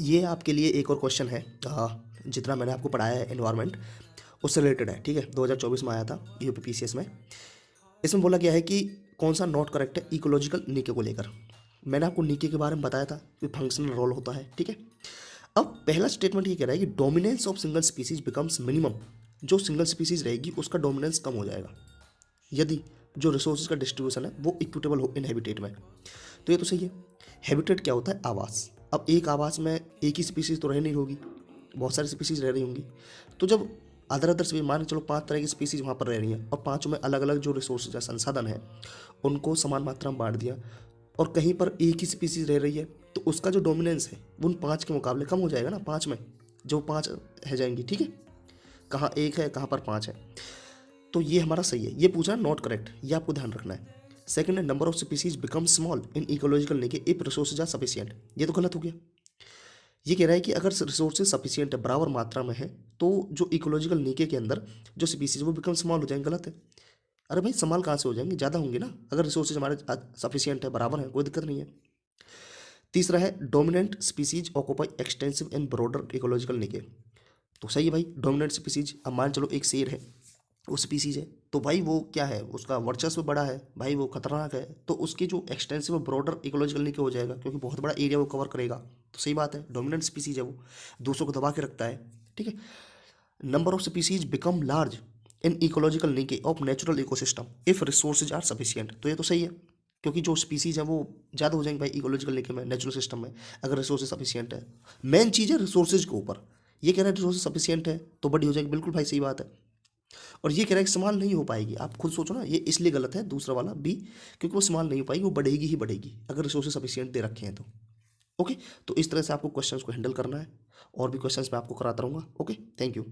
ये आपके लिए एक और क्वेश्चन है। जितना मैंने आपको पढ़ाया है एनवायरनमेंट उससे रिलेटेड है, ठीक है। 2024 में आया था यूपी पीसीएस में। इसमें बोला गया है कि कौन सा नॉट करेक्ट है इकोलॉजिकल नीके को लेकर। मैंने आपको नीके के बारे में बताया था कि फंक्शनल रोल होता है, ठीक है। अब पहला स्टेटमेंट ये कह रहा है कि dominance of single species becomes minimum. जो सिंगल स्पीसीज रहेगी उसका डोमिनेंस कम हो जाएगा यदि जो रिसोर्सेज का डिस्ट्रीब्यूशन है वो इक्विटेबल हो इन हैबिटेट में। तो ये तो सही है। हैबिटेट क्या होता है? आवास। अब एक आवास में एक ही स्पीसीज तो रह नहीं होगी, बहुत सारी स्पीसीज रह रही होंगी। तो जब अदर अदर स्पीसीज, मान के चलो 5 तरह की स्पीसीज वहाँ पर रह रही हैं और पाँचों में अलग अलग जो रिसोर्सेज है, संसाधन है, उनको समान मात्रा में बांट दिया और कहीं पर एक ही स्पीसीज रह रही है तो उसका जो डोमिनेंस है वो उन 5 के मुकाबले कम हो जाएगा ना। 5 में जो 5 रह जाएंगी, ठीक है। कहाँ एक है, कहाँ पर 5 है। तो ये हमारा सही है। ये पूछा नॉट करेक्ट, ये आपको ध्यान रखना है। सेकंड है number of species become small in ecological नीचे इफ रिसोर्सेज आर सफिशिएंट। ये तो गलत हो गया। ये कह रहा है कि अगर रिसोर्सेज सफिशिएंट है, बराबर मात्रा में है, तो जो इकोलॉजिकल नीचे के अंदर जो स्पीसीज वो बिकम स्मॉल हो जाएंगे। गलत है। अरे भाई स्मॉल कहाँ से हो जाएंगे, ज़्यादा होंगे ना। अगर रिसोर्सेज हमारे सफिशिएंट है, बराबर है, कोई दिक्कत नहीं है। तीसरा है dominant species occupy extensive and broader ecological नीचे। तो सही है भाई। डोमिनेंट स्पीसीज, अब मान चलो एक शेर है, वो स्पीसीज है, तो भाई वो क्या है, उसका वर्चस्व बड़ा है भाई, वो खतरनाक है, तो उसकी जो एक्सटेंसिव ब्रॉडर इकोलॉजिकल नीचे हो जाएगा क्योंकि बहुत बड़ा एरिया वो कवर करेगा। तो सही बात है, डोमिनेंट स्पीसीज है वो, दूसरों को दबा के रखता है, ठीक है। Number of species become large in ecological niche of natural ecosystem if resources are sufficient. तो ये तो सही है क्योंकि जो स्पीसीज है वो ज़्यादा हो जाएंगे भाई इकोलॉजिकल नीचे में, नेचुरल सिस्टम में, अगर रिसोर्सेज सफिशिएंट है। मेन चीज़ है रिसोर्सेज के ऊपर। ये कह रहा है रिसोर्सेज सफिशिएंट है तो बड़ी हो जाएगी, बिल्कुल भाई सही बात है। और ये कह रहा है कि इस्तेमाल नहीं हो पाएगी, आप खुद सोचो ना, ये इसलिए गलत है दूसरा वाला बी, क्योंकि वो इस्तेमाल नहीं हो पाएगी, वो बढ़ेगी ही बढ़ेगी अगर रिसोर्सेज सफिशिएंट दे रखे हैं तो। ओके। तो इस तरह से आपको क्वेश्चंस को हैंडल करना है, और भी क्वेश्चंस मैं आपको कराता रहूँगा। Okay, thank you.